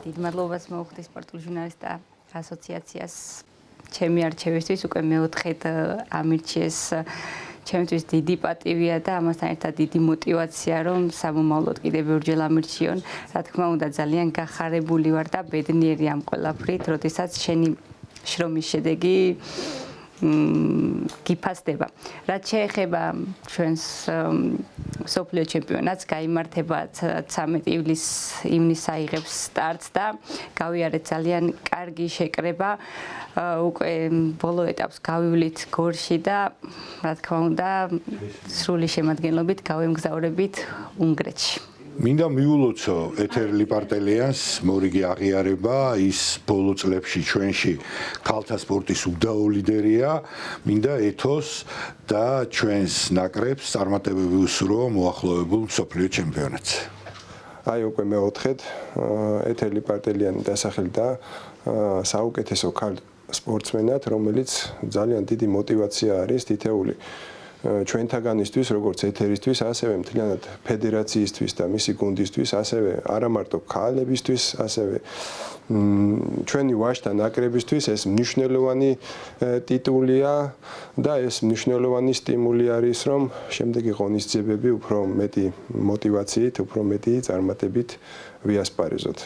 დიდ მადლობას მოუხდი სპორტული ჟურნალისტთა ასოციაციას ჩემი არჩევისთვის უკვე მეოთხედ ამირჩიეს ჩემთვის დიდი პატივია და ამასთან ერთად დიდი მოტივაცია რომ სამომავლოდ კიდევ ბევრჯერ ამირჩიონ. რა თქმა უნდა ძალიან გახარებული ვარ და ბედნიერი ამ ყველაფრით, როდესაც შენი შრომის შედეგი გიფასდება. რაც შეეხება ჩვენს მსოფლიო ჩემპიონატს, გაიმართება 13 ივნისს აიღებს სტარტს და გავიარეთ ძალიან კარგი შეკრება. უკვე ბოლო ეტაპს გავივლით გორში და რა თქმა უნდა სრული შემადგენლობით გავემგზავრებით უნგრეთში. მინდა მიულოცო ეთერლი პარტელიანს მორიგი აღიარება ის ბოლო წლებში ჩვენში ქალთა სპორტის უდაო ლიდერია მინდა ეთოს და ჩვენს ნაკრებს წარმატებები უსურვო მოახლოებულ მსოფლიო ჩემპიონატს. აი უკვე მეოთხედ ეთერლი პარტელიანი დასახელდა საუკეთესო ქალ სპორტსმენად, რომელიც ძალიან დიდი მოტივაცია არის თითეული ჩვენთაგანისთვის, როგორც ეთერისთვის, ასევე მთლიანად ფედერაციისთვის და მისი გუნდისთვის, ასევე არა მარტო ქალებისთვის, ასევე ჩვენი ვაჟთა ნაკრებისთვის ეს მნიშვნელოვანი ტიტულია და ეს მნიშვნელოვანი სტიმული არის, რომ შემდეგი ღონისძიებები უფრო მეტი მოტივაციით, უფრო მეტი წარმატებით ვიასპარეზოთ.